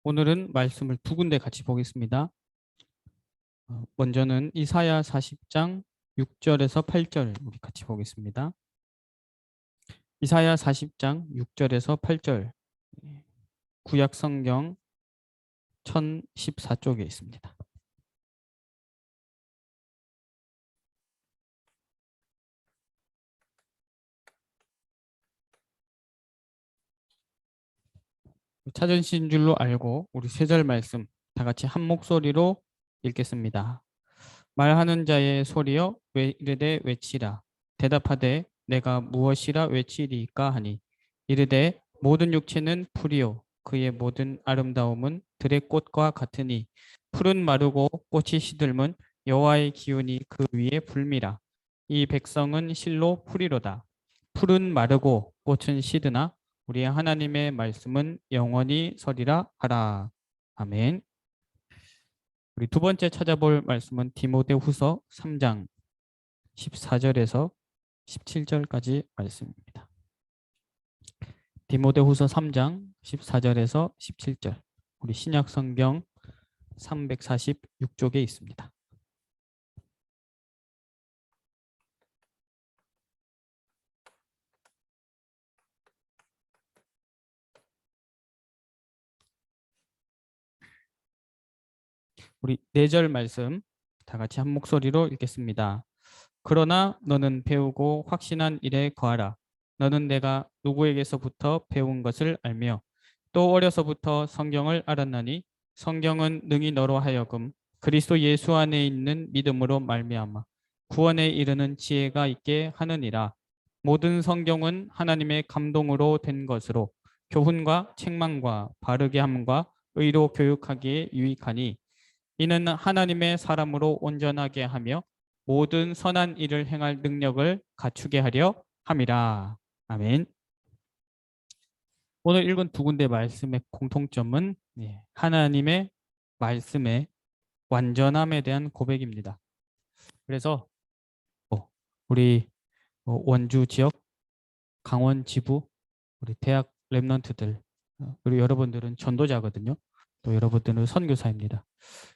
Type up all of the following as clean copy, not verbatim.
오늘은 말씀을 두 군데 같이 보겠습니다. 먼저는 이사야 40장 6절에서 8절 우리 같이 보겠습니다. 이사야 40장 6절에서 8절 구약 성경 1014쪽에 있습니다. 찾으신 줄로 알고 우리 세 절 말씀 다 같이 한 목소리로 읽겠습니다. 말하는 자의 소리여 왜 이르되 외치라. 대답하되 내가 무엇이라 외치리까 하니 이르되 모든 육체는 풀이요 그의 모든 아름다움은 들의 꽃과 같으니 풀은 마르고 꽃이 시들면 여호와의 기운이 그 위에 불미라. 이 백성은 실로 풀이로다. 풀은 마르고 꽃은 시드나 우리 하나님의 말씀은 영원히 서리라 하라. 아멘. 우리 두 번째 찾아볼 말씀은 디모데후서 3장 14절에서 17절까지 말씀입니다. 디모데후서 3장 14절에서 17절. 우리 신약 성경 346쪽에 있습니다. 우리 네 절 말씀 다 같이 한 목소리로 읽겠습니다. 그러나 너는 배우고 확신한 일에 거하라. 너는 내가 누구에게서부터 배운 것을 알며 또 어려서부터 성경을 알았나니 성경은 능히 너로 하여금 그리스도 예수 안에 있는 믿음으로 말미암아 구원에 이르는 지혜가 있게 하느니라. 모든 성경은 하나님의 감동으로 된 것으로 교훈과 책망과 바르게 함과 의로 교육하기에 유익하니 이는 하나님의 사람으로 온전하게 하며 모든 선한 일을 행할 능력을 갖추게 하려 함이라. 아멘. 오늘 읽은 두 군데 말씀의 공통점은 하나님의 말씀의 완전함에 대한 고백입니다. 그래서 우리 원주 지역, 강원 지부, 우리 대학 랩런트들, 그리고 여러분들은 전도자거든요. 또 여러분들은 선교사입니다.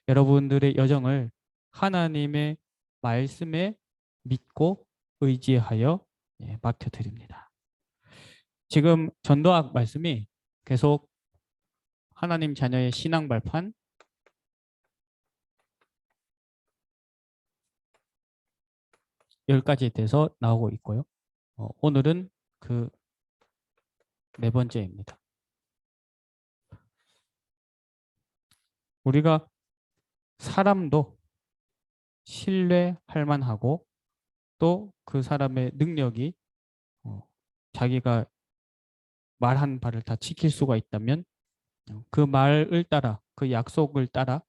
여러분들의 여정을 하나님의 말씀에 믿고 의지하여 맡겨드립니다. 지금 전도학 말씀이 계속 하나님 자녀의 신앙 발판, 10가지에 대해서 나오고 있고요. 오늘은 그 네 번째입니다. 우리가 사람도 신뢰할 만하고 또 그 사람의 능력이 자기가 말한 바를 다 지킬 수가 있다면 그 말을 따라 그 약속을 따라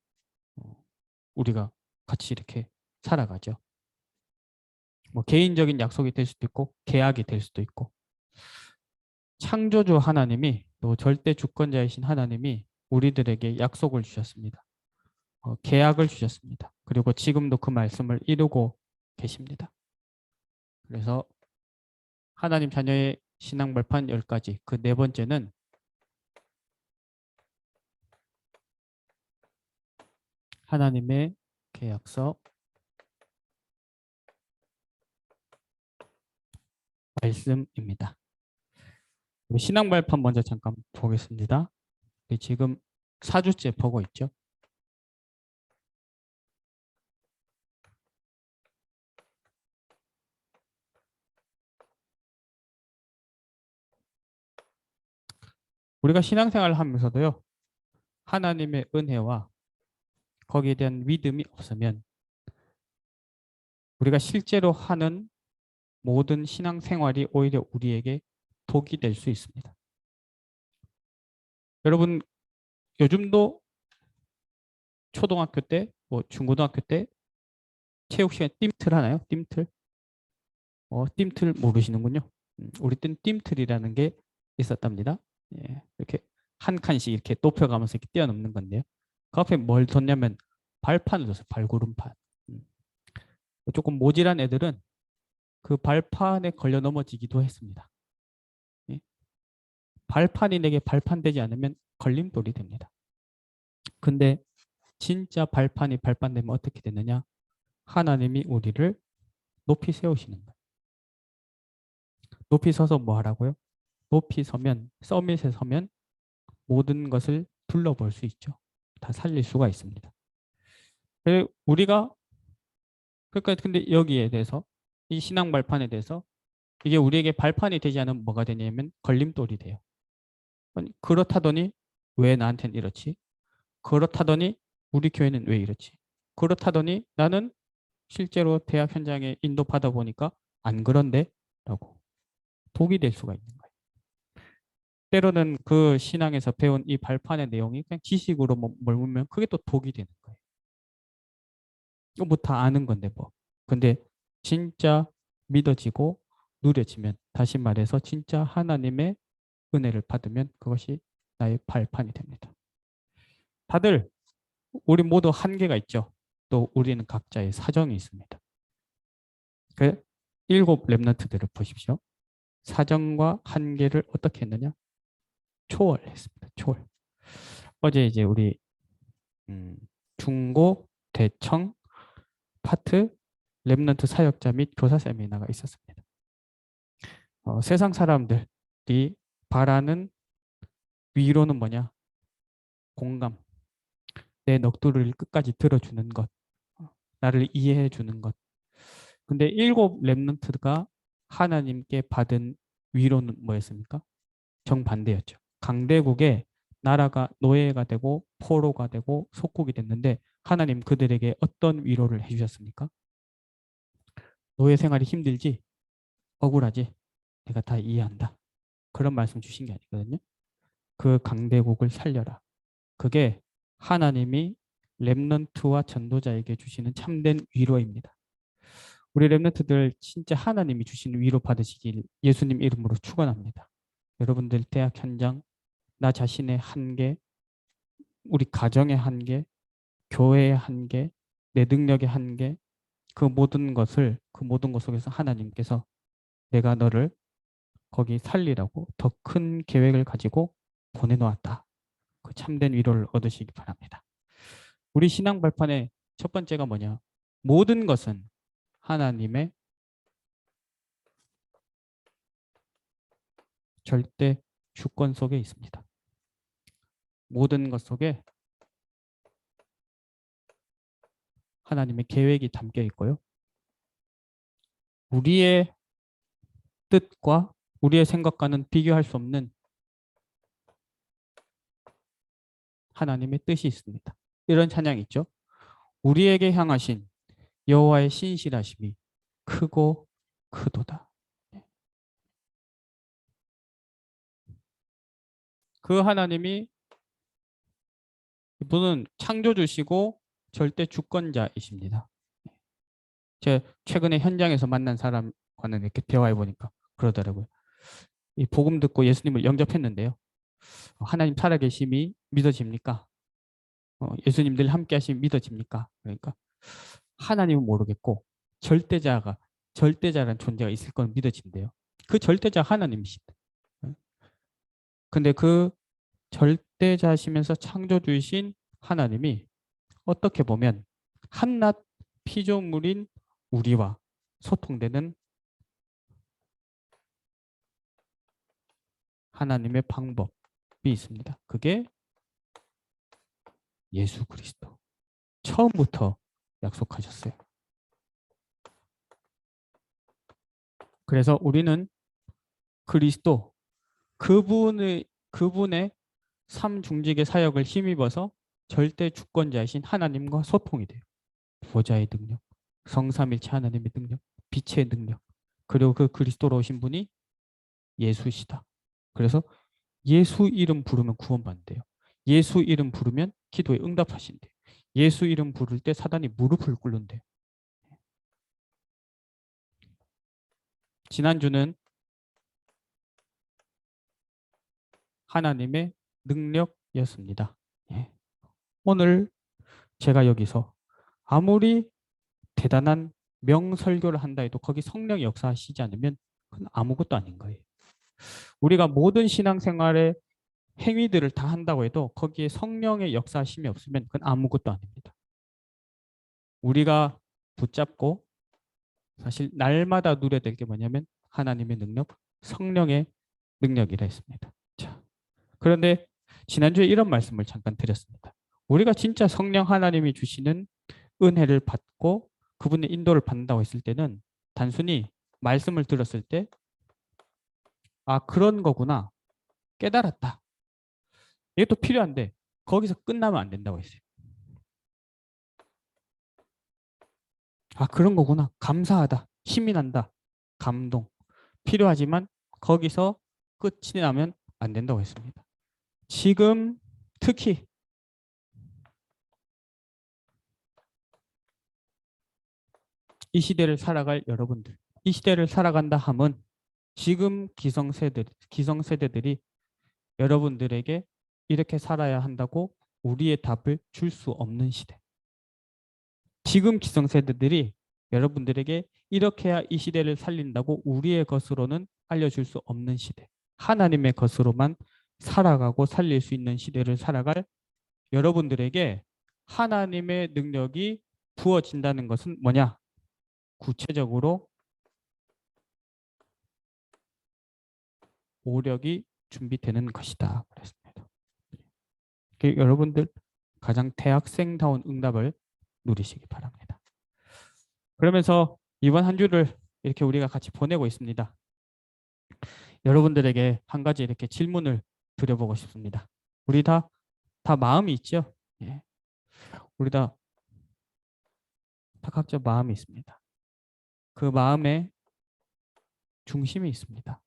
우리가 같이 이렇게 살아가죠. 뭐 개인적인 약속이 될 수도 있고 계약이 될 수도 있고 창조주 하나님이 또 절대 주권자이신 하나님이 우리들에게 약속을 주셨습니다. 계약을 주셨습니다. 그리고 지금도 그 말씀을 이루고 계십니다. 그래서 하나님 자녀의 신앙 발판 10가지 그 네 번째는 하나님의 계약서 말씀입니다. 신앙 발판 먼저 잠깐 보겠습니다. 지금 4주째 보고 있죠. 우리가 신앙생활을 하면서도요. 하나님의 은혜와 거기에 대한 믿음이 없으면 우리가 실제로 하는 모든 신앙생활이 오히려 우리에게 독이 될 수 있습니다. 여러분 요즘도 초등학교 때, 뭐 중고등학교 때 체육 시간 띰틀 하나요? 띰틀? 띰틀 모르시는군요. 우리 때는 띰틀이라는 게 있었답니다. 이렇게 한 칸씩 이렇게 높여가면서 이렇게 뛰어넘는 건데요. 그 앞에 뭘 뒀냐면 발판을 뒀어요. 발구름판. 조금 모질한 애들은 그 발판에 걸려 넘어지기도 했습니다. 발판이 내게 발판되지 않으면 걸림돌이 됩니다. 근데 진짜 발판이 발판되면 어떻게 되느냐? 하나님이 우리를 높이 세우시는 거예요. 높이 서서 뭐 하라고요? 높이 서면, 서밋에 서면 모든 것을 둘러볼 수 있죠. 다 살릴 수가 있습니다. 우리가 그러니까 근데 여기에 대해서 이 신앙 발판에 대해서 이게 우리에게 발판이 되지 않으면 뭐가 되냐면 걸림돌이 돼요. 아니, 그렇다더니 왜 나한테는 이렇지? 그렇다더니 우리 교회는 왜 이렇지? 그렇다더니 나는 실제로 대학 현장에 인도받아 보니까 안 그런데? 라고 독이 될 수가 있는 거예요. 때로는 그 신앙에서 배운 이 발판의 내용이 그냥 지식으로 머물면 그게 또 독이 되는 거예요. 뭐 다 아는 건데 뭐. 근데 진짜 믿어지고 누려지면 다시 말해서 진짜 하나님의 은혜를 받으면 그것이 나의 발판이 됩니다. 다들 우리 모두 한계가 있죠. 또 우리는 각자의 사정이 있습니다. 그 일곱 렘넌트들을 보십시오. 사정과 한계를 어떻게 했느냐? 초월했습니다. 초월. 어제 이제 우리 중고, 대청, 파트, 렘넌트 사역자 및 교사 세미나가 있었습니다. 세상 사람들이 바라는 위로는 뭐냐? 공감. 내 넋두리를 끝까지 들어주는 것. 나를 이해해 주는 것. 근데 일곱 렘넌트가 하나님께 받은 위로는 뭐였습니까? 정반대였죠. 강대국의 나라가 노예가 되고 포로가 되고 속국이 됐는데 하나님 그들에게 어떤 위로를 해주셨습니까? 노예 생활이 힘들지? 억울하지? 내가 다 이해한다. 그런 말씀 주신 게 아니거든요. 그 강대국을 살려라. 그게 하나님이 렘넌트와 전도자에게 주시는 참된 위로입니다. 우리 렘넌트들 진짜 하나님이 주시는 위로 받으시길 예수님 이름으로 축원합니다. 여러분들 대학 현장, 나 자신의 한계, 우리 가정의 한계, 교회의 한계, 내 능력의 한계, 그 모든 것 속에서 하나님께서 내가 너를 거기 살리라고 더 큰 계획을 가지고 보내놓았다. 그 참된 위로를 얻으시기 바랍니다. 우리 신앙 발판의 첫 번째가 뭐냐? 모든 것은 하나님의 절대 주권 속에 있습니다. 모든 것 속에 하나님의 계획이 담겨 있고요. 우리의 뜻과 우리의 생각과는 비교할 수 없는 하나님의 뜻이 있습니다. 이런 찬양이 있죠. 우리에게 향하신 여호와의 신실하심이 크고 크도다. 그 하나님이 이분은 창조주시고 절대 주권자이십니다. 제가 최근에 현장에서 만난 사람과는 이렇게 대화해 보니까 그러더라고요. 이 복음 듣고 예수님을 영접했는데요. 하나님 살아계심이 믿어집니까? 예수님들 함께 하심이 믿어집니까? 그러니까 하나님은 모르겠고 절대자라는 존재가 있을 건 믿어진대요. 그 절대자 하나님이시다. 근데 그 절대자시면서 창조주이신 하나님이 어떻게 보면 한낱 피조물인 우리와 소통되는 하나님의 방법이 있습니다. 그게 예수 그리스도. 처음부터 약속하셨어요. 그래서 우리는 그리스도 그분의 삼중직의 사역을 힘입어서 절대 주권자이신 하나님과 소통이 돼요. 보좌의 능력, 성삼일체 하나님의 능력, 빛의 능력, 그리고 그 그리스도로 오신 분이 예수시다. 그래서 예수 이름 부르면 구원받는데요. 예수 이름 부르면 기도에 응답하신대요. 예수 이름 부를 때 사단이 무릎을 꿇는대요. 지난주는 하나님의 능력이었습니다. 예. 오늘 제가 여기서 아무리 대단한 명설교를 한다 해도 거기 성령이 역사하시지 않으면 그건 아무것도 아닌 거예요. 우리가 모든 신앙생활에 행위들을 다 한다고 해도 거기에 성령의 역사심이 없으면 그건 아무것도 아닙니다. 우리가 붙잡고 사실 날마다 누려야 될 게 뭐냐면 하나님의 능력, 성령의 능력이라 했습니다. 자, 그런데 지난주에 이런 말씀을 잠깐 드렸습니다. 우리가 진짜 성령 하나님이 주시는 은혜를 받고 그분의 인도를 받는다고 했을 때는 단순히 말씀을 들었을 때 아, 그런 거구나. 깨달았다. 이게 또 필요한데 거기서 끝나면 안 된다고 했어요. 아, 그런 거구나. 감사하다. 힘이 난다. 감동. 필요하지만 거기서 끝이 나면 안 된다고 했습니다. 지금 특히 이 시대를 살아갈 여러분들, 이 시대를 살아간다 함은 지금 기성세대들이 여러분들에게 이렇게 살아야 한다고 우리의 답을 줄 수 없는 시대. 지금 기성세대들이 여러분들에게 이렇게 해야 이 시대를 살린다고 우리의 것으로는 알려줄 수 없는 시대. 하나님의 것으로만 살아가고 살릴 수 있는 시대를 살아갈 여러분들에게 하나님의 능력이 부어진다는 것은 뭐냐? 구체적으로 오력이 준비되는 것이다. 그랬습니다. 여러분들 가장 대학생다운 응답을 누리시기 바랍니다. 그러면서 이번 한 주를 이렇게 우리가 같이 보내고 있습니다. 여러분들에게 한 가지 이렇게 질문을 드려보고 싶습니다. 우리 다 마음이 있죠? 예. 우리 다 각자 마음이 있습니다. 그 마음에 중심이 있습니다.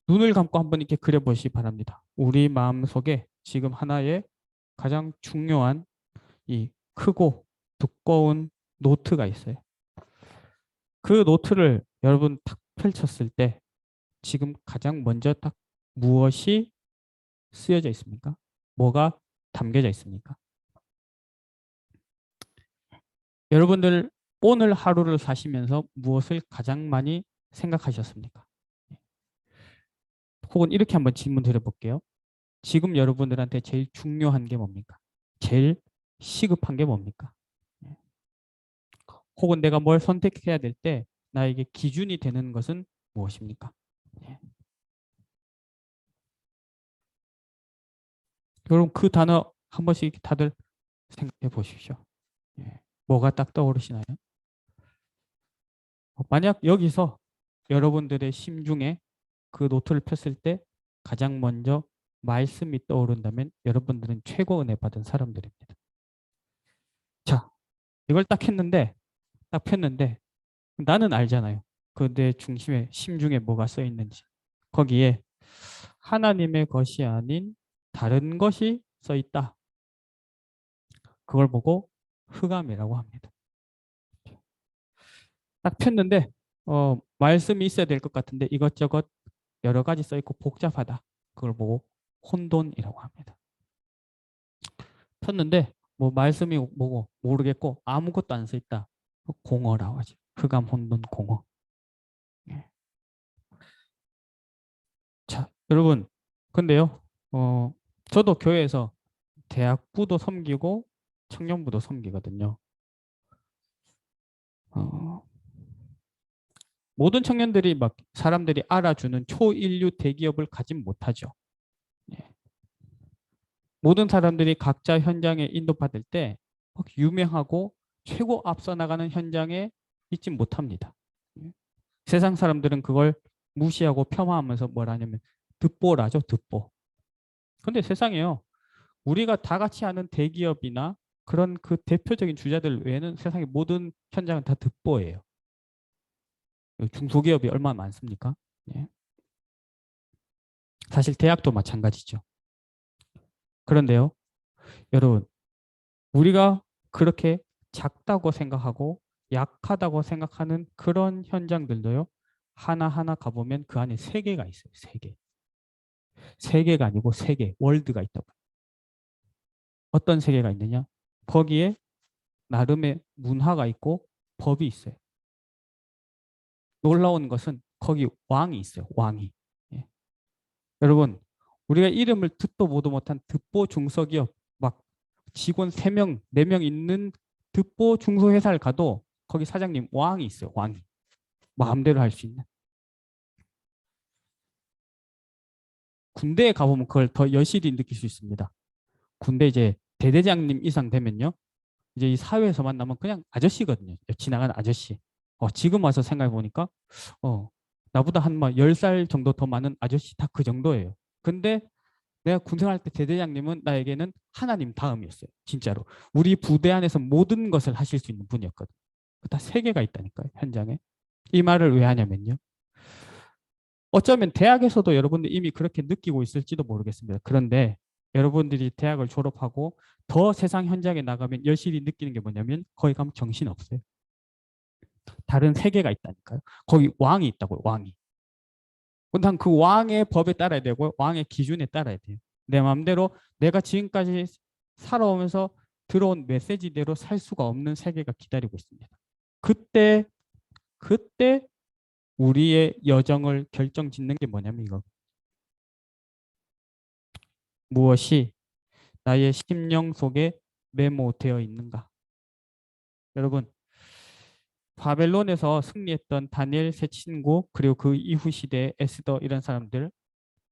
눈을 감고 한번 이렇게 그려보시기 바랍니다. 우리 마음 속에 지금 하나의 가장 중요한 이 크고 두꺼운 노트가 있어요. 그 노트를 여러분 탁 펼쳤을 때 지금 가장 먼저 딱 무엇이 쓰여져 있습니까? 뭐가 담겨져 있습니까? 여러분들 오늘 하루를 사시면서 무엇을 가장 많이 생각하셨습니까? 혹은 이렇게 한번 질문 드려볼게요. 지금 여러분들한테 제일 중요한 게 뭡니까? 제일 시급한 게 뭡니까? 혹은 내가 뭘 선택해야 될 때 나에게 기준이 되는 것은 무엇입니까? 여러분 그 단어 한 번씩 다들 생각해 보십시오. 뭐가 딱 떠오르시나요? 만약 여기서 여러분들의 심중에 그 노트를 폈을 때 가장 먼저 말씀이 떠오른다면 여러분들은 최고 은혜 받은 사람들입니다. 자, 이걸 딱 폈는데 나는 알잖아요. 그 내 중심에 심중에 뭐가 써 있는지. 거기에 하나님의 것이 아닌 다른 것이 써 있다. 그걸 보고 흑암이라고 합니다. 딱 폈는데 말씀이 있어야 될 것 같은데 이것저것 여러 가지 써 있고 복잡하다. 그걸 보고 혼돈이라고 합니다. 폈는데 뭐 말씀이 뭐고 모르겠고 아무것도 안 써 있다. 공허라고 하지. 흑암 혼돈 공허. 예. 자, 여러분. 근데요. 저도 교회에서 대학부도 섬기고 청년부도 섬기거든요. 어, 모든 청년들이 막 사람들이 알아주는 초인류 대기업을 가진 못하죠. 예. 모든 사람들이 각자 현장에 인도받을 때 유명하고 최고 앞서 나가는 현장에 있지 못합니다. 예. 세상 사람들은 그걸 무시하고 폄하하면서 뭘 하냐면 듣보라죠, 듣보. 근데 세상에요. 우리가 다 같이 아는 대기업이나 그런 그 대표적인 주자들 외에는 세상의 모든 현장은 다 듣보예요. 중소기업이 얼마나 많습니까? 예. 사실 대학도 마찬가지죠. 그런데요, 여러분, 우리가 그렇게 작다고 생각하고 약하다고 생각하는 그런 현장들도요, 하나하나 가보면 그 안에 세계가 있어요. 세계. 세계가 아니고 세계, 월드가 있다고. 어떤 세계가 있느냐? 거기에 나름의 문화가 있고 법이 있어요. 놀라운 것은 거기 왕이 있어요. 왕이. 예. 여러분, 우리가 이름을 듣도 보도 못한 듣보 중소기업 막 직원 3명, 4명 있는 듣보 중소회사를 가도 거기 사장님 왕이 있어요. 왕이. 마음대로 할 수 있는. 군대에 가보면 그걸 더 여실히 느낄 수 있습니다. 군대 이제 대대장님 이상 되면요. 이제 이 사회에서 만나면 그냥 아저씨거든요. 지나가는 아저씨. 지금 와서 생각해 보니까 나보다 한 10살 정도 더 많은 아저씨 다 그 정도예요. 근데 내가 군생활 때 대대장님은 나에게는 하나님 다음이었어요. 진짜로. 우리 부대 안에서 모든 것을 하실 수 있는 분이었거든. 다 세계가 있다니까요. 현장에. 이 말을 왜 하냐면요. 어쩌면 대학에서도 여러분들 이미 그렇게 느끼고 있을지도 모르겠습니다. 그런데 여러분들이 대학을 졸업하고 더 세상 현장에 나가면 여실히 느끼는 게 뭐냐면 거기 가면 정신없어요. 다른 세계가 있다니까요. 거기 왕이 있다고요. 왕이. 근데 그 왕의 법에 따라야 되고 왕의 기준에 따라야 돼요. 내 마음대로 내가 지금까지 살아오면서 들어온 메시지대로 살 수가 없는 세계가 기다리고 있습니다. 그때 그때 우리의 여정을 결정짓는 게 뭐냐면 이거. 무엇이 나의 심령 속에 메모되어 있는가? 여러분, 바벨론에서 승리했던 다니엘 세 친구 그리고 그 이후 시대의 에스더 이런 사람들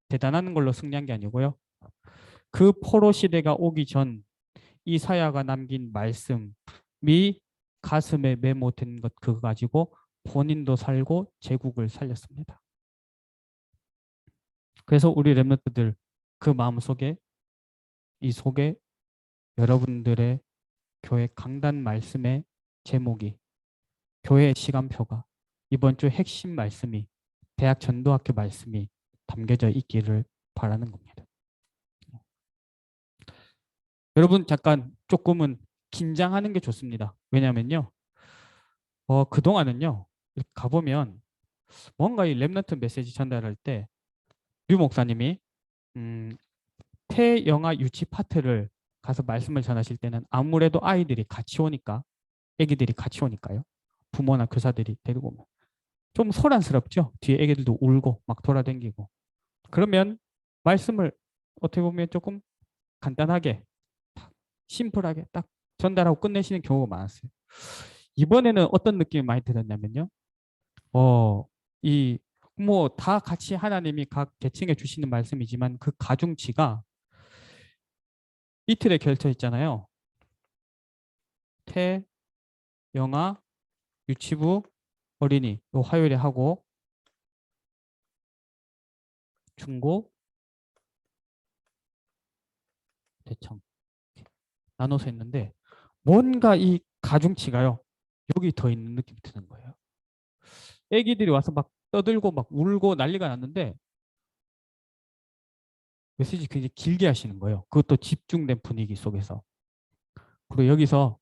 대단한 걸로 승리한 게 아니고요. 그 포로 시대가 오기 전 이사야가 남긴 말씀이 가슴에 메모된 것 그거 가지고 본인도 살고 제국을 살렸습니다. 그래서 우리 렘넌트들 그 마음속에 이 속에 여러분들의 교회 강단 말씀의 제목이 교회 시간표가 이번 주 핵심 말씀이 대학 전도학교 말씀이 담겨져 있기를 바라는 겁니다. 여러분 잠깐 조금은 긴장하는 게 좋습니다. 왜냐면요. 그동안은요. 가보면 뭔가 이 렘넌트 메시지 전달할 때 류 목사님이 음, 태영아 유치 파트를 가서 말씀을 전하실 때는 아무래도 아이들이 같이 오니까 애기들이 같이 오니까요. 부모나 교사들이 데리고 오면 좀 소란스럽죠. 뒤에 애기들도 울고 막 돌아다니고. 그러면 말씀을 어떻게 보면 조금 간단하게 심플하게 딱 전달하고 끝내시는 경우가 많았어요. 이번에는 어떤 느낌이 많이 들었냐면요. 이 뭐 다 같이 하나님이 각 계층에 주시는 말씀이지만 그 가중치가 이틀에 걸쳐 있잖아요. 태, 영아, 유치부, 어린이 요 화요일에 하고 중고, 대청 나눠서 했는데 뭔가 이 가중치가요. 여기 더 있는 느낌이 드는 거예요. 애기들이 와서 막 떠들고 막 울고 난리가 났는데 메시지 굉장히 길게 하시는 거예요. 그것도 집중된 분위기 속에서. 그리고 여기서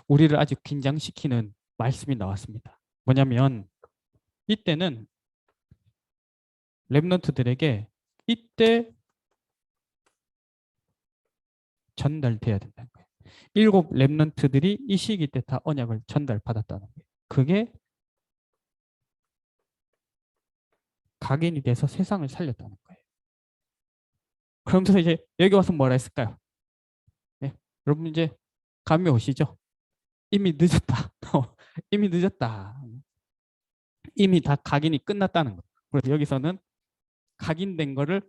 우리를 아주 긴장시키는 말씀이 나왔습니다. 뭐냐면 이때는 랩런트들에게 이때 전달돼야 된다는 거예요. 7 랩런트들이 이 시기 때 다 언약을 전달받았다는 거예요. 그게 각인이 돼서 세상을 살렸다는 거예요. 그러면서 이제 여기 와서 뭐라 했을까요? 네. 여러분 이제 감이 오시죠? 이미 늦었다. 이미 늦었다. 이미 다 각인이 끝났다는 거. 그래서 여기서는 각인된 거를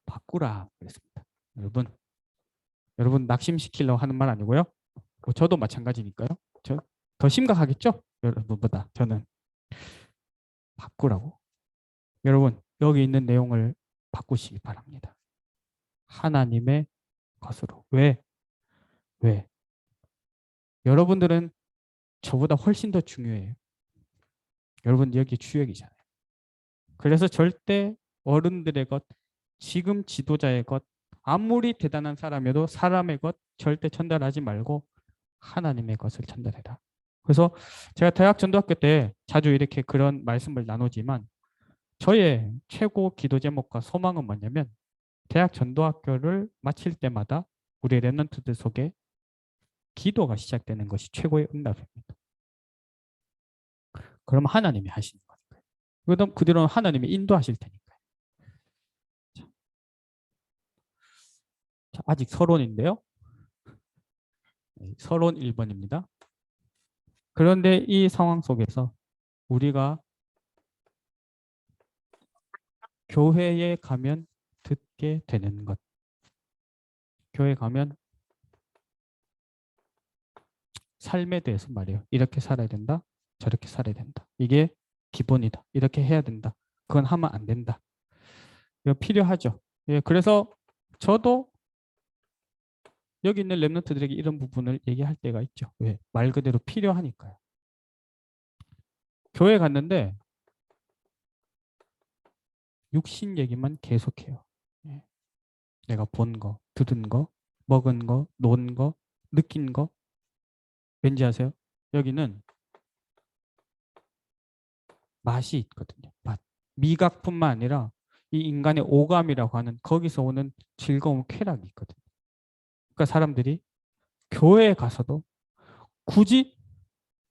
바꾸라 그랬습니다. 여러분 낙심시키려고 하는 말 아니고요. 저도 마찬가지니까요. 저 더 심각하겠죠? 여러분보다 저는 바꾸라고. 여러분 여기 있는 내용을 바꾸시기 바랍니다. 하나님의 것으로. 왜? 왜? 여러분들은 저보다 훨씬 더 중요해요. 여러분 여기 주역이잖아요. 그래서 절대 어른들의 것, 지금 지도자의 것, 아무리 대단한 사람이어도 사람의 것 절대 전달하지 말고 하나님의 것을 전달해라. 그래서 제가 대학 전도학교 때 자주 이렇게 그런 말씀을 나누지만 저의 최고 기도 제목과 소망은 뭐냐면 대학 전도학교를 마칠 때마다 우리 랩런트들 속에 기도가 시작되는 것이 최고의 응답입니다. 그럼 하나님이 하시는 거니까요. 그럼 그대로 하나님이 인도하실 테니까요. 자, 아직 서론인데요. 서론 1번입니다. 그런데 이 상황 속에서 우리가 교회에 가면 듣게 되는 것. 교회 가면 삶에 대해서 말이에요. 이렇게 살아야 된다. 저렇게 살아야 된다. 이게 기본이다. 이렇게 해야 된다. 그건 하면 안 된다. 이거 필요하죠. 예, 그래서 저도 여기 있는 랩런트들에게 이런 부분을 얘기할 때가 있죠. 왜? 말 그대로 필요하니까요. 교회 갔는데 육신 얘기만 계속해요. 예. 내가 본 거, 들은 거, 먹은 거, 논 거, 느낀 거. 왠지 아세요? 여기는 맛이 있거든요. 맛. 미각뿐만 아니라 이 인간의 오감이라고 하는 거기서 오는 즐거운 쾌락이 있거든요. 그러니까 사람들이 교회에 가서도 굳이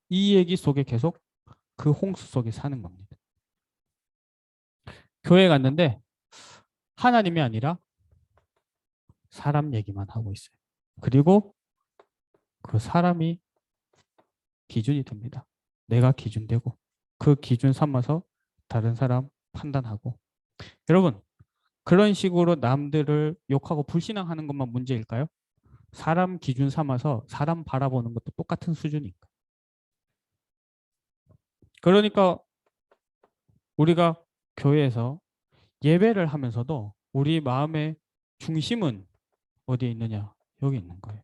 이 얘기 속에 계속 그 홍수 속에 사는 겁니다. 교회 갔는데 하나님이 아니라 사람 얘기만 하고 있어요. 그리고 그 사람이 기준이 됩니다. 내가 기준 되고 그 기준 삼아서 다른 사람 판단하고. 여러분, 그런 식으로 남들을 욕하고 불신앙하는 것만 문제일까요? 사람 기준 삼아서 사람 바라보는 것도 똑같은 수준이니까. 그러니까 우리가 교회에서 예배를 하면서도 우리 마음의 중심은 어디에 있느냐? 여기 있는 거예요.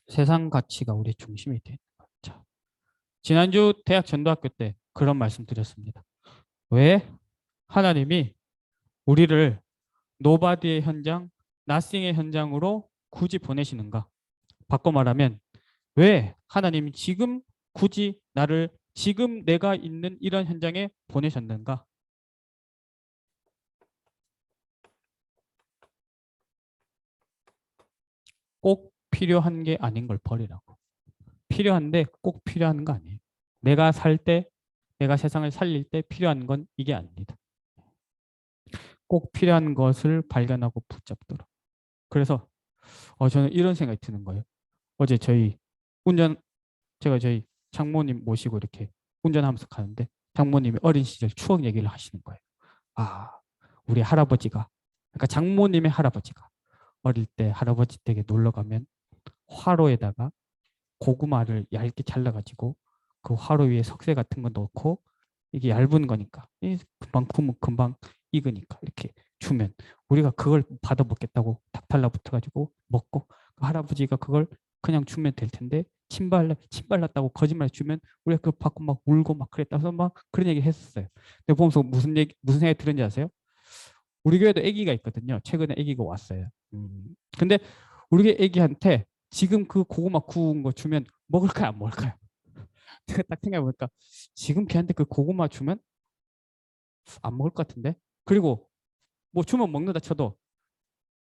세상 가치가 우리 중심이 되는 거예요. 자, 지난주 대학 전도학교 때 그런 말씀 드렸습니다. 왜 하나님이 우리를 노바디의 현장, 나싱의 현장으로 굳이 보내시는가? 바꿔 말하면 왜 하나님이 지금 굳이 나를 지금 내가 있는 이런 현장에 보내셨는가? 꼭 필요한 게 아닌 걸 버리라고. 필요한데 꼭 필요한 거 아니에요. 내가 살 때, 내가 세상을 살릴 때 필요한 건 이게 아닙니다. 꼭 필요한 것을 발견하고 붙잡도록. 그래서 저는 이런 생각이 드는 거예요. 어제 운전 제가 저희 장모님 모시고 이렇게 운전하면서 가는데 장모님이 어린 시절 추억 얘기를 하시는 거예요. 아, 우리 할아버지가 그러니까 장모님의 할아버지가 어릴 때 할아버지 댁에 놀러 가면 화로에다가 고구마를 얇게 잘라가지고 그 화로 위에 석쇠 같은 거 넣고 이게 얇은 거니까 금방 구면 금방 익으니까 이렇게 주면 우리가 그걸 받아 먹겠다고 탁 달라붙어가지고 먹고 그 할아버지가 그걸 그냥 주면 될 텐데 침 발랐다고 거짓말 주면 우리가 그거 받고 막 울고 막 그랬다서 막 그런 얘기 했었어요. 근데 보면서 무슨 생각이 들은지 아세요? 우리 교회도 아기가 있거든요. 최근에 아기가 왔어요. 근데 우리 아기한테 지금 그 고구마 구운 거 주면 먹을까요, 안 먹을까요? 제가 딱 생각해보니까 지금 걔한테 그 고구마 주면 안 먹을 것 같은데. 그리고 뭐 주면 먹는다 쳐도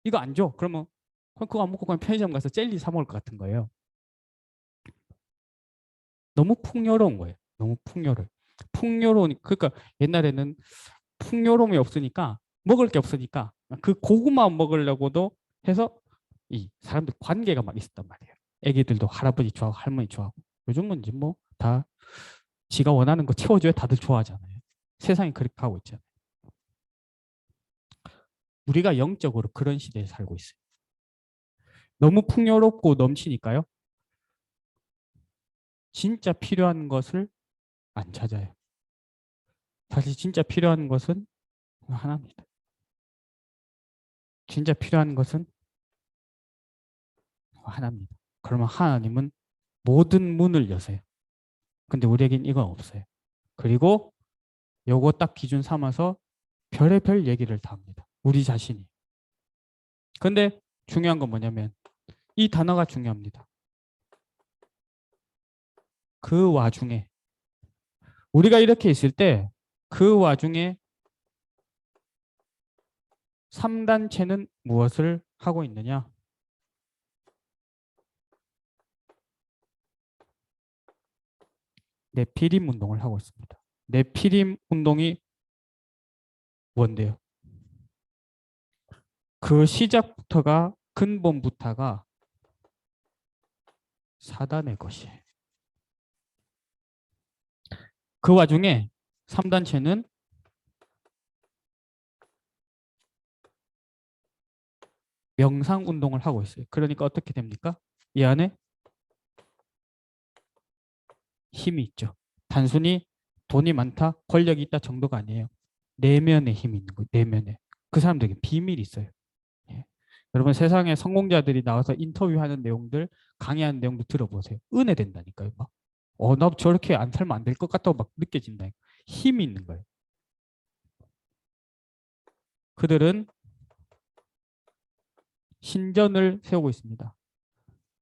이거 안 줘. 그러면 그거 안 먹고 그냥 편의점 가서 젤리 사 먹을 것 같은 거예요. 너무 풍요로운 거예요. 너무 풍요로워. 풍요로우니 그러니까 옛날에는 풍요로움이 없으니까 먹을 게 없으니까 그 고구마 먹으려고도 해서 이 사람들 관계가 막 있었단 말이에요. 애기들도 할아버지 좋아하고 할머니 좋아하고. 요즘은 이제 뭐 다 지가 원하는 거 채워줘야 다들 좋아하잖아요. 세상이 그렇게 하고 있잖아요. 우리가 영적으로 그런 시대에 살고 있어요. 너무 풍요롭고 넘치니까요. 진짜 필요한 것을 안 찾아요. 사실 진짜 필요한 것은 하나입니다. 진짜 필요한 것은 하나입니다. 그러면 하나님은 모든 문을 여세요. 근데 우리에겐 이건 없어요. 그리고 요거 딱 기준 삼아서 별의별 얘기를 다 합니다. 우리 자신이. 근데 중요한 건 뭐냐면 이 단어가 중요합니다. 그 와중에 우리가 이렇게 있을 때 그 와중에 3단체는 무엇을 하고 있느냐? 네피림 운동을 하고 있습니다. 네피림 운동이 뭔데요? 그 시작부터가 근본부터가 사단의 것이에요. 그 와중에 3단체는 명상 운동을 하고 있어요. 그러니까 어떻게 됩니까? 이 안에 힘이 있죠. 단순히 돈이 많다, 권력이 있다 정도가 아니에요. 내면의 힘이 있는 거예요. 내면에. 그 사람들에게 비밀이 있어요. 예. 여러분 세상에 성공자들이 나와서 인터뷰하는 내용들, 강의하는 내용도 들어보세요. 은혜 된다니까요. 막. 나 저렇게 안 살면 안 될 것 같다고 막 느껴진다. 힘이 있는 거예요. 그들은 신전을 세우고 있습니다.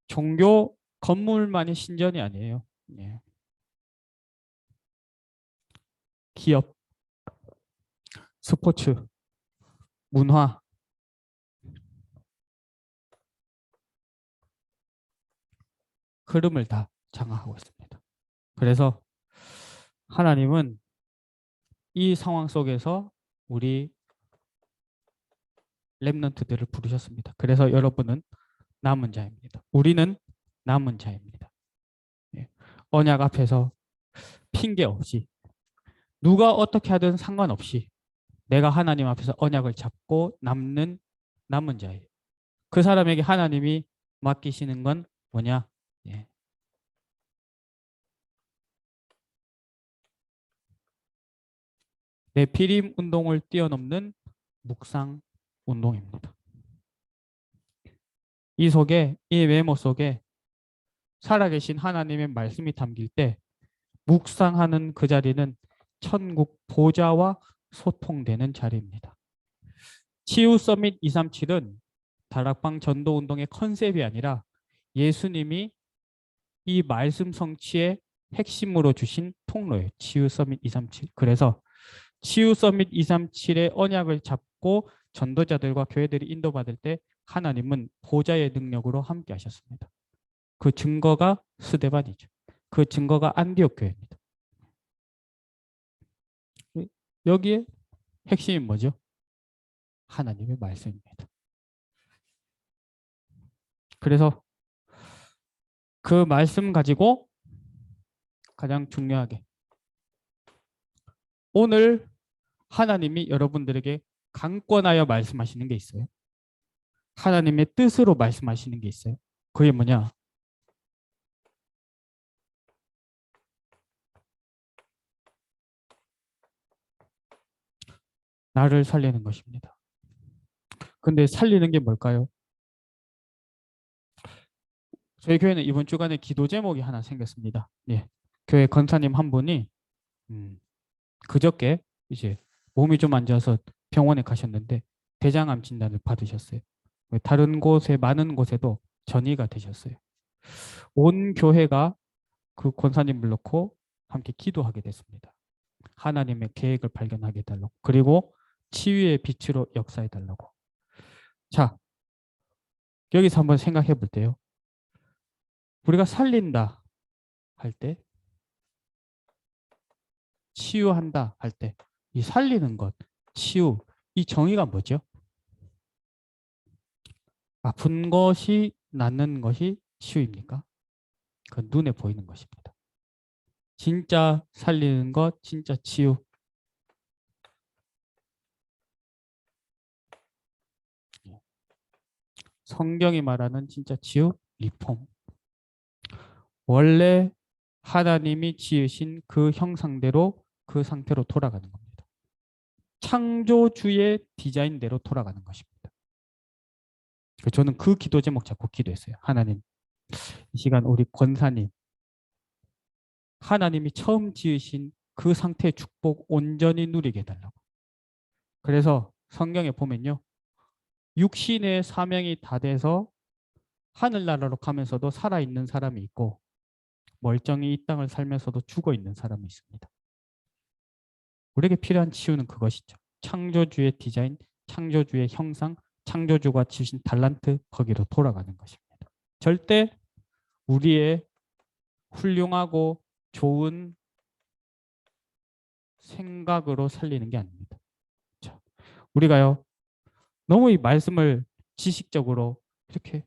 종교 건물만이 신전이 아니에요. 예. 기업, 스포츠, 문화, 흐름을 다 장악하고 있습니다. 그래서 하나님은 이 상황 속에서 우리 렘넌트들을 부르셨습니다. 그래서 여러분은 남은 자입니다. 우리는 남은 자입니다. 예. 언약 앞에서 핑계 없이 누가 어떻게 하든 상관없이 내가 하나님 앞에서 언약을 잡고 남은 자예요. 그 사람에게 하나님이 맡기시는 건 뭐냐? 예. 네피림 운동을 뛰어넘는 묵상 운동입니다. 이 메모 속에 살아계신 하나님의 말씀이 담길 때 묵상하는 그 자리는 천국 보좌와 소통되는 자리입니다. 치유 서밋 237은 다락방 전도 운동의 컨셉이 아니라 예수님이 이 말씀 성취의 핵심으로 주신 통로예요. 치유 서밋 237. 그래서 치유 서밋 237의 언약을 잡고 전도자들과 교회들이 인도받을 때 하나님은 보좌의 능력으로 함께 하셨습니다. 그 증거가 스데반이죠. 그 증거가 안디옥 교회입니다. 여기에 핵심이 뭐죠? 하나님의 말씀입니다. 그래서 그 말씀 가지고 가장 중요하게 오늘 하나님이 여러분들에게 강권하여 말씀하시는 게 있어요. 하나님의 뜻으로 말씀하시는 게 있어요. 그게 뭐냐? 나를 살리는 것입니다. 근데 살리는 게 뭘까요? 저희 교회는 이번 주간에 기도 제목이 하나 생겼습니다. 예. 교회 권사님 한 분이 음, 그저께 이제 몸이 좀 안 좋아서 병원에 가셨는데 대장암 진단을 받으셨어요. 다른 곳에 많은 곳에도 전이가 되셨어요. 온 교회가 그 권사님을 놓고 함께 기도하게 됐습니다. 하나님의 계획을 발견하게 해달라고. 그리고 치유의 빛으로 역사해 달라고. 자, 여기서 한번 생각해 볼 때요. 우리가 살린다 할 때, 치유한다 할 때, 이 살리는 것, 치유, 이 정의가 뭐죠? 아픈 것이 낫는 것이 치유입니까? 그건 눈에 보이는 것입니다. 진짜 살리는 것, 진짜 치유. 성경이 말하는 진짜 치유, 리폼. 원래 하나님이 지으신 그 형상대로 그 상태로 돌아가는 겁니다. 창조주의 디자인대로 돌아가는 것입니다. 저는 그 기도 제목 잡고 기도했어요. 하나님, 이 시간 우리 권사님, 하나님이 처음 지으신 그 상태의 축복 온전히 누리게 해달라고. 그래서 성경에 보면요. 육신의 사명이 다 돼서 하늘나라로 가면서도 살아있는 사람이 있고 멀쩡히 이 땅을 살면서도 죽어있는 사람이 있습니다. 우리에게 필요한 치유는 그것이죠. 창조주의 디자인, 창조주의 형상, 창조주가 주신 달란트 거기로 돌아가는 것입니다. 절대 우리의 훌륭하고 좋은 생각으로 살리는 게 아닙니다. 자, 우리가요 너무 이 말씀을 지식적으로 이렇게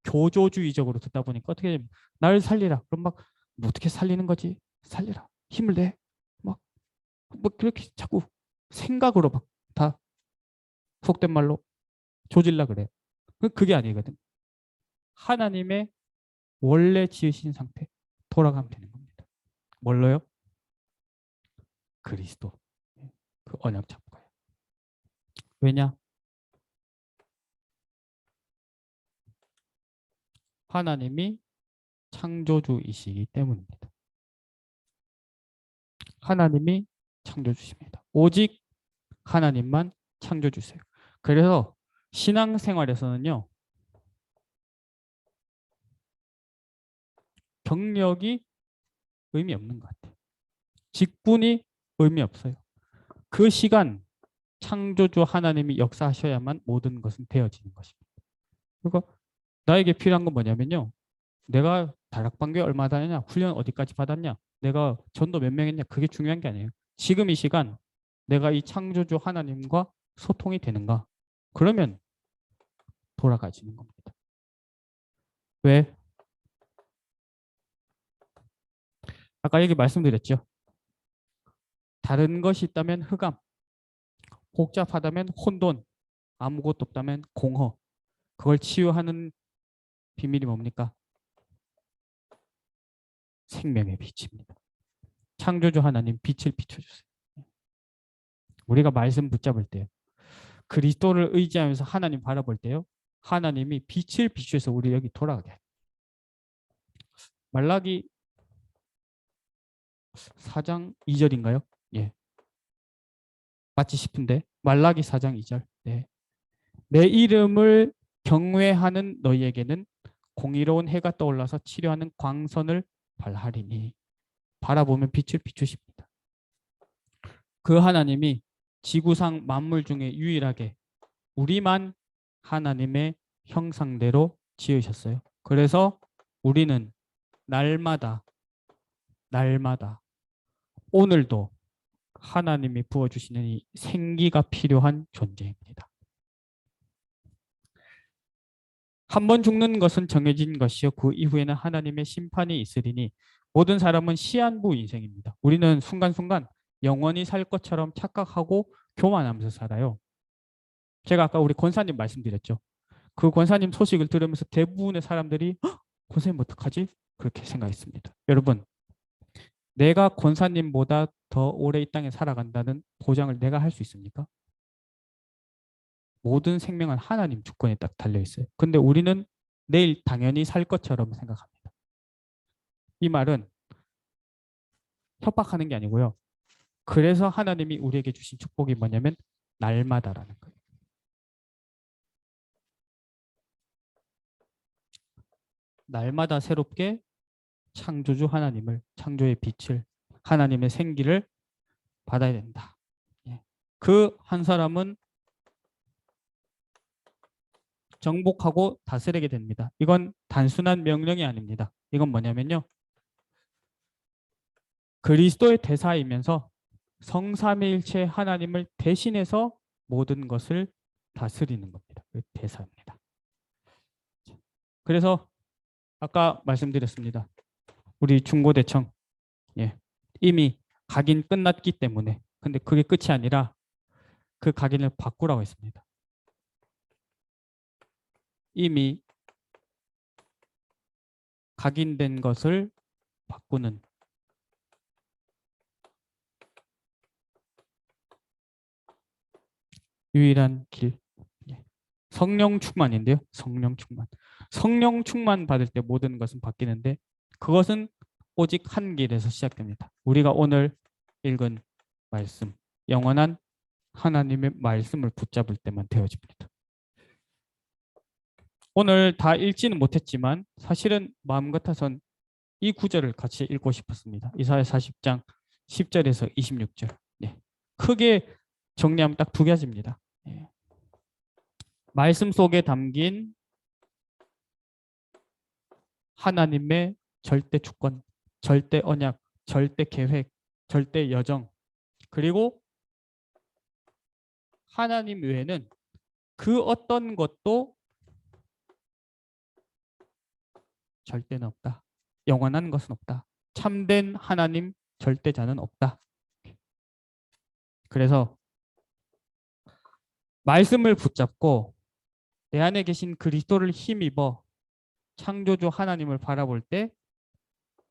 교조주의적으로 듣다 보니까 어떻게 되면 나를 살리라. 그럼 막 뭐 어떻게 살리는 거지? 살리라. 힘을 내. 막 뭐 그렇게 자꾸 생각으로 막 다 속된 말로 조질라 그래요. 그게 아니거든. 하나님의 원래 지으신 상태 돌아가면 되는 겁니다. 뭘로요? 그리스도. 그 언약 잡고요. 왜냐? 하나님이 창조주이시기 때문입니다. 하나님이 창조주십니다. 오직 하나님만 창조주세요. 그래서 신앙생활에서는요. 경력이 의미 없는 것 같아요. 직분이 의미 없어요. 그 시간 창조주 하나님이 역사하셔야만 모든 것은 되어지는 것입니다. 그리고 나에게 필요한 건 뭐냐면요. 내가 다락방교회 얼마 다녔냐, 훈련 어디까지 받았냐, 내가 전도 몇 명 했냐, 그게 중요한 게 아니에요. 지금 이 시간 내가 이 창조주 하나님과 소통이 되는가? 그러면 돌아가지는 겁니다. 왜? 아까 여기 말씀드렸죠. 다른 것이 있다면 흑암, 복잡하다면 혼돈, 아무것도 없다면 공허. 그걸 치유하는 비밀이 뭡니까? 생명의 빛입니다. 창조주 하나님 빛을 비춰주세요. 우리가 말씀 붙잡을 때요. 그리스도를 의지하면서 하나님 바라볼 때요. 하나님이 빛을 비추어서 우리 여기 돌아가게. 말라기 4장 2절인가요? 예. 맞지 싶은데 말라기 4장 2절. 네. 내 이름을 경외하는 너희에게는 공의로운 해가 떠올라서 치료하는 광선을 발하리니 바라보면 빛을 비추십니다. 그 하나님이 지구상 만물 중에 유일하게 우리만 하나님의 형상대로 지으셨어요. 그래서 우리는 날마다 오늘도 하나님이 부어주시는 이 생기가 필요한 존재입니다. 한 번 죽는 것은 정해진 것이요 그 이후에는 하나님의 심판이 있으리니 모든 사람은 시한부 인생입니다. 우리는 순간순간 영원히 살 것처럼 착각하고 교만하면서 살아요. 제가 아까 우리 권사님 말씀드렸죠. 그 권사님 소식을 들으면서 대부분의 사람들이 권사님 어떡하지? 그렇게 생각했습니다. 여러분, 내가 권사님보다 더 오래 이 땅에 살아간다는 보장을 내가 할 수 있습니까? 모든 생명은 하나님 주권에 딱 달려 있어요. 근데 우리는 내일 당연히 살 것처럼 생각합니다. 이 말은 협박하는 게 아니고요. 그래서 하나님이 우리에게 주신 축복이 뭐냐면 날마다라는 거예요. 날마다 새롭게 창조주 하나님을, 창조의 빛을, 하나님의 생기를 받아야 된다. 그 한 사람은 정복하고 다스리게 됩니다. 이건 단순한 명령이 아닙니다. 이건 뭐냐면요. 그리스도의 대사이면서 성삼위일체 하나님을 대신해서 모든 것을 다스리는 겁니다. 그 대사입니다. 그래서 아까 말씀드렸습니다. 우리 중고대청 이미 각인 끝났기 때문에 근데 그게 끝이 아니라 그 각인을 바꾸라고 했습니다. 이미 각인된 것을 바꾸는 유일한 길. 성령 충만인데요. 성령 충만. 성령 충만 받을 때 모든 것은 바뀌는데 그것은 오직 한 길에서 시작됩니다. 우리가 오늘 읽은 말씀, 영원한 하나님의 말씀을 붙잡을 때만 되어집니다. 오늘 다 읽지는 못했지만 사실은 마음 같아선 이 구절을 같이 읽고 싶었습니다. 이사야 40장 10절에서 26절. 네. 크게 정리하면 딱 두 가지입니다. 네. 말씀 속에 담긴 하나님의 절대 주권, 절대 언약, 절대 계획, 절대 여정, 그리고 하나님 외에는 그 어떤 것도 절대는 없다. 영원한 것은 없다. 참된 하나님 절대자는 없다. 그래서 말씀을 붙잡고 내 안에 계신 그리스도를 힘입어 창조주 하나님을 바라볼 때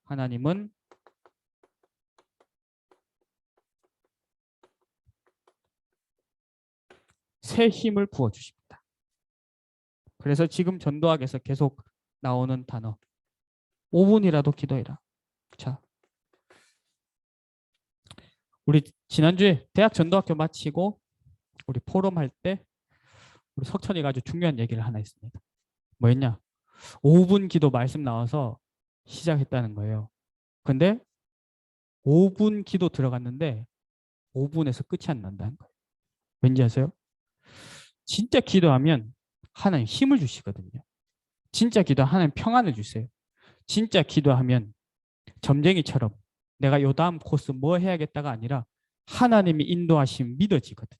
하나님은 새 힘을 부어주십니다. 그래서 지금 전도학에서 계속 나오는 단어 5분이라도 기도해라. 자, 우리 지난주에 대학 전도학교 마치고 우리 포럼 할 때 우리 석천이가 아주 중요한 얘기를 하나 했습니다. 뭐였냐? 5분 기도 말씀 나와서 시작했다는 거예요. 근데 5분 기도 들어갔는데 5분에서 끝이 안 난다는 거예요. 왠지 아세요? 진짜 기도하면 하나님 힘을 주시거든요. 진짜 기도 하나님 평안을 주세요. 진짜 기도하면 점쟁이처럼 내가 요 다음 코스 뭐 해야겠다가 아니라 하나님이 인도하심 믿어지거든요.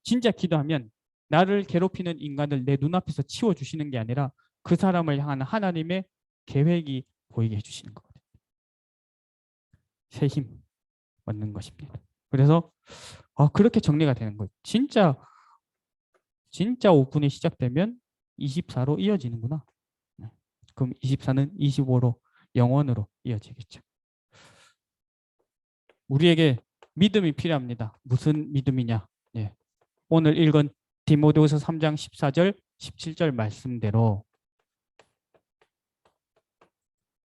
진짜 기도하면 나를 괴롭히는 인간을 내 눈앞에서 치워주시는 게 아니라 그 사람을 향한 하나님의 계획이 보이게 해주시는 거거든요. 새 힘 얻는 것입니다. 그래서 그렇게 정리가 되는 거예요. 진짜 5분이 시작되면 24로 이어지는구나. 그럼 24는 25로 영원으로 이어지겠죠. 우리에게 믿음이 필요합니다. 무슨 믿음이냐? 예. 오늘 읽은 디모데후서 3장 14절, 17절 말씀대로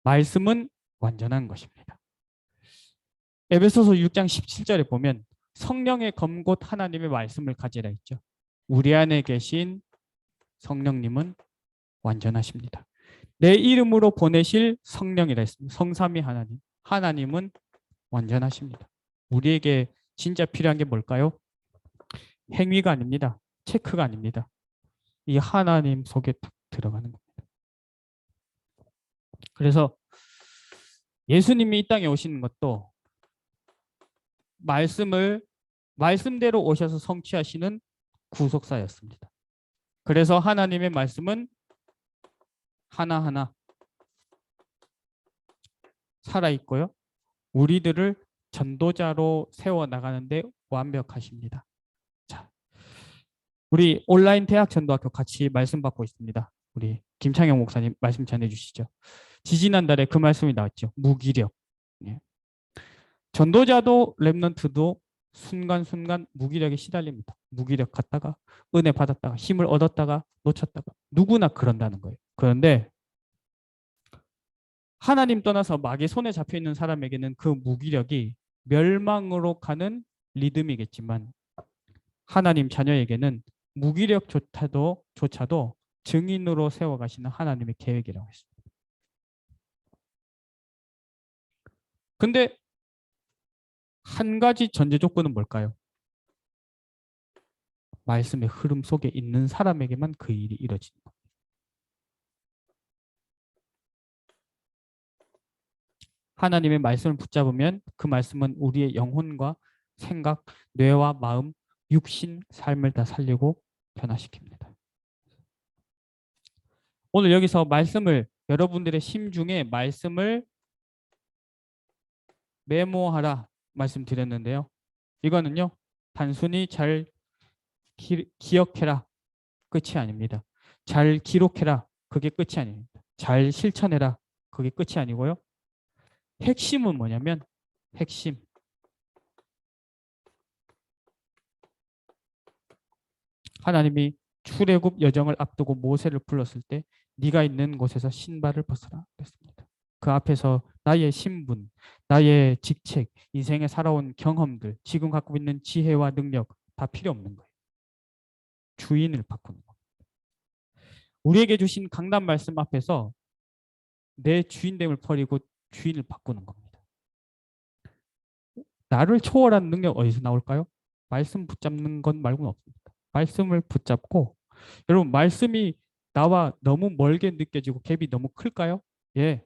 말씀은 완전한 것입니다. 에베소서 6장 17절에 보면 성령의 검곧 하나님의 말씀을 가지라 했죠. 우리 안에 계신 성령님은 완전하십니다. 내 이름으로 보내실 성령이라 했습니다. 성삼위 하나님. 하나님은 완전하십니다. 우리에게 진짜 필요한 게 뭘까요? 행위가 아닙니다. 체크가 아닙니다. 이 하나님 속에 탁 들어가는 겁니다. 그래서 예수님이 이 땅에 오시는 것도 말씀대로 오셔서 성취하시는 구속사였습니다. 그래서 하나님의 말씀은 하나하나 살아있고요. 우리들을 전도자로 세워나가는데 완벽하십니다. 자, 우리 온라인 대학 전도학교 같이 말씀 받고 있습니다. 우리 김창영 목사님 말씀 전해주시죠. 지지난달에 그 말씀이 나왔죠. 무기력. 예. 전도자도 렘넌트도 순간순간 무기력에 시달립니다. 무기력 갔다가 은혜 받았다가 힘을 얻었다가 놓쳤다가 누구나 그런다는 거예요. 그런데 하나님 떠나서 마귀 손에 잡혀 있는 사람에게는 그 무기력이 멸망으로 가는 리듬이겠지만 하나님 자녀에게는 무기력조차도 증인으로 세워가시는 하나님의 계획이라고 했습니다. 근데 한 가지 전제 조건은 뭘까요? 말씀의 흐름 속에 있는 사람에게만 그 일이 이루어지는 겁니다. 하나님의 말씀을 붙잡으면 그 말씀은 우리의 영혼과 생각, 뇌와 마음, 육신, 삶을 다 살리고 변화시킵니다. 오늘 여기서 여러분들의 심중에 말씀을 메모하라 말씀드렸는데요. 이거는요. 단순히 잘 기억해라 끝이 아닙니다. 잘 기록해라 그게 끝이 아닙니다. 잘 실천해라 그게 끝이 아니고요. 핵심은 뭐냐면 핵심 하나님이 출애굽 여정을 앞두고 모세를 불렀을 때 네가 있는 곳에서 신발을 벗어라 그랬습니다. 그 앞에서 나의 신분, 나의 직책, 인생에 살아온 경험들, 지금 갖고 있는 지혜와 능력 다 필요 없는 거예요. 주인을 바꾸는 거예요. 우리에게 주신 강단 말씀 앞에서 내 주인됨을 버리고 주인을 바꾸는 겁니다. 나를 초월한 능력 어디서 나올까요? 말씀 붙잡는 것 말고는 없습니다. 말씀을 붙잡고 여러분 말씀이 나와 너무 멀게 느껴지고 갭이 너무 클까요? 예.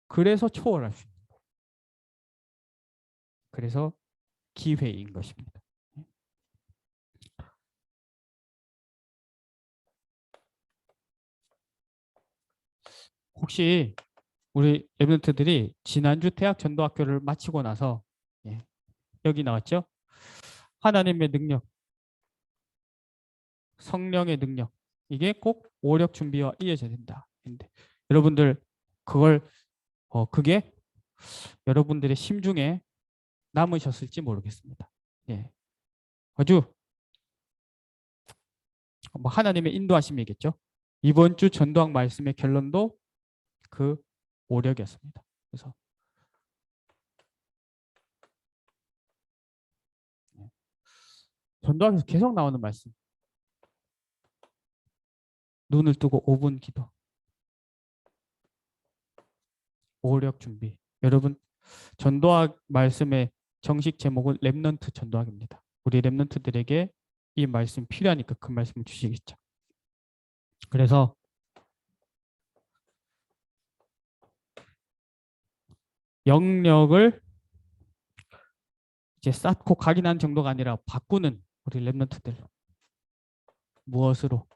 그래서 초월할 수 있는 거예요. 그래서 기회인 것입니다. 혹시 우리 랩런트들이 지난주 대학 전도학교를 마치고 나서 예, 여기 나왔죠? 하나님의 능력, 성령의 능력 이게 꼭 오력 준비와 이어져야 된다. 근데 여러분들 그걸 그게 여러분들의 심중에 남으셨을지 모르겠습니다. 예, 아주 뭐 하나님의 인도하심이겠죠. 이번 주 전도학 말씀의 결론도 그 오력이었습니다. 그래서 전도학에서 계속 나오는 말씀. 눈을 뜨고 5분 기도. 오력 준비. 여러분 전도학 말씀의 정식 제목은 렘넌트 전도학입니다. 우리 렘넌트들에게 이 말씀 필요하니까 그 말씀을 주시겠죠. 그래서 영역을 이제 쌓고 각인한 정도가 아니라 바꾸는 우리 렘넌트들. 무엇으로?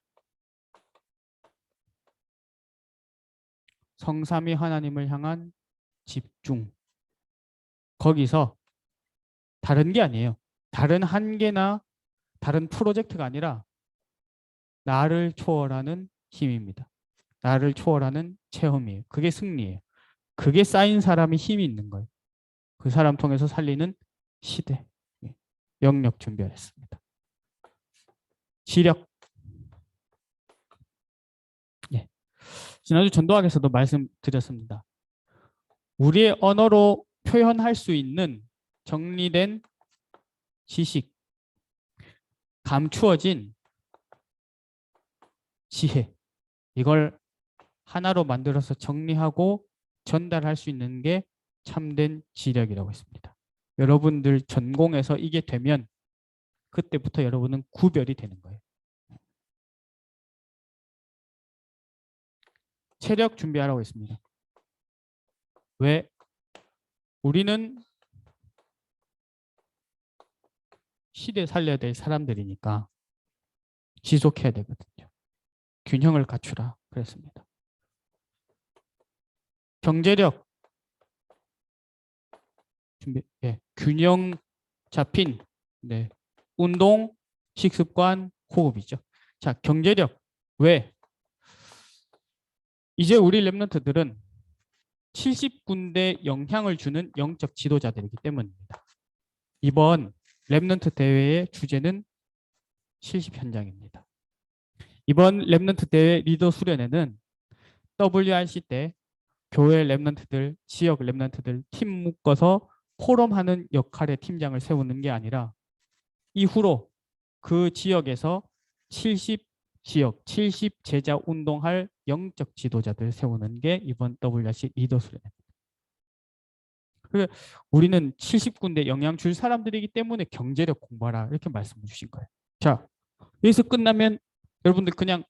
성삼위 하나님을 향한 집중. 거기서 다른 게 아니에요. 다른 한계나 다른 프로젝트가 아니라 나를 초월하는 힘입니다. 나를 초월하는 체험이에요. 그게 승리예요. 그게 쌓인 사람이 힘이 있는 거예요. 그 사람 통해서 살리는 시대. 영역 준비하였습니다. 지력. 예. 지난주 전도학에서도 말씀드렸습니다. 우리의 언어로 표현할 수 있는 정리된 지식, 감추어진 지혜, 이걸 하나로 만들어서 정리하고 전달할 수 있는 게 참된 지력이라고 했습니다. 여러분들 전공에서 이게 되면 그때부터 여러분은 구별이 되는 거예요. 체력 준비하라고 했습니다. 왜? 우리는 시대 살려야 될 사람들이니까 지속해야 되거든요. 균형을 갖추라 그랬습니다. 경제력 준비, 예, 균형 잡힌 네, 운동, 식습관, 호흡이죠. 자, 경제력 왜? 이제 우리 랩런트들은 70군데 영향을 주는 영적 지도자들이기 때문입니다. 이번 랩런트 대회의 주제는 70 현장입니다. 이번 랩런트 대회 리더 수련회는 WRC 때 교회 랩런트들, 지역 랩런트들 팀 묶어서 포럼하는 역할의 팀장을 세우는 게 아니라 이후로 그 지역에서 70 지역, 70 제자 운동할 영적 지도자들 세우는 게 이번 WRC 리더 수련입니다. 우리는 70군데 영향 줄 사람들이기 때문에 경제력 공부하라 이렇게 말씀해 주신 거예요. 자, 여기서 끝나면 여러분들 그냥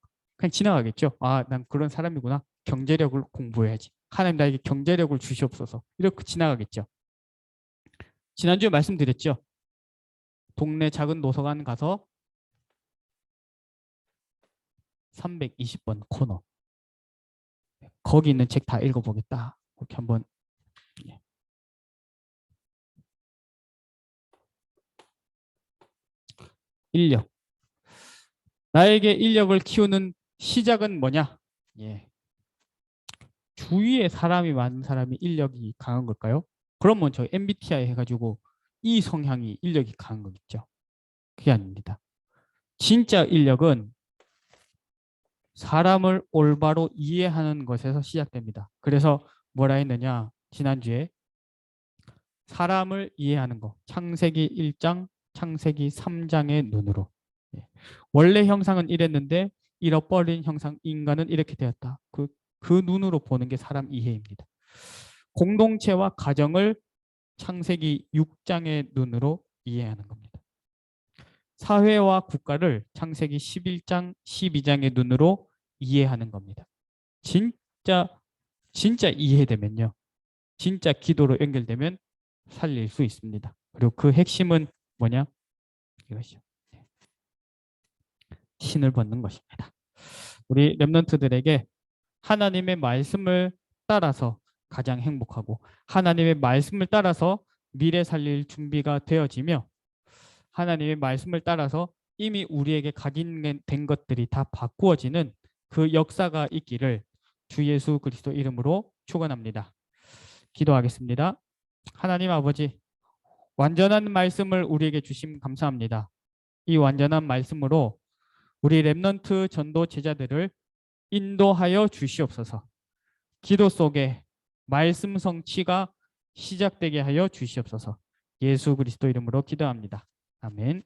지나가겠죠. 아, 난 그런 사람이구나. 경제력을 공부해야지. 하나님 나에게 경제력을 주시옵소서. 이렇게 지나가겠죠. 지난주에 말씀드렸죠. 동네 작은 도서관 가서 320번 코너. 거기 있는 책 다 읽어보겠다. 이렇게 한번. 인력. 나에게 인력을 키우는 시작은 뭐냐? 예. 주위에 사람이 많은 사람이 인력이 강한 걸까요? 그러면 저 MBTI 해가지고 이 성향이 인력이 강한 거겠죠. 그게 아닙니다. 진짜 인력은 사람을 올바로 이해하는 것에서 시작됩니다. 그래서 뭐라 했느냐? 지난주에 사람을 이해하는 것. 창세기 1장, 창세기 3장의 눈으로. 예. 원래 형상은 이랬는데 잃어버린 형상 인간은 이렇게 되었다. 그 눈으로 보는 게 사람 이해입니다. 공동체와 가정을 창세기 6장의 눈으로 이해하는 겁니다. 사회와 국가를 창세기 11장, 12장의 눈으로 이해하는 겁니다. 진짜 이해되면요. 진짜 기도로 연결되면 살릴 수 있습니다. 그리고 그 핵심은 뭐냐? 이것이요. 신을 벗는 것입니다. 우리 렘넌트들에게 하나님의 말씀을 따라서 가장 행복하고 하나님의 말씀을 따라서 미래 살릴 준비가 되어지며 하나님의 말씀을 따라서 이미 우리에게 각인된 것들이 다 바꾸어지는 그 역사가 있기를 주 예수 그리스도 이름으로 축원합니다. 기도하겠습니다. 하나님 아버지, 완전한 말씀을 우리에게 주심 감사합니다. 이 완전한 말씀으로 우리 렘넌트 전도 제자들을 인도하여 주시옵소서. 기도 속에 말씀 성취가 시작되게 하여 주시옵소서. 예수 그리스도 이름으로 기도합니다. 아멘.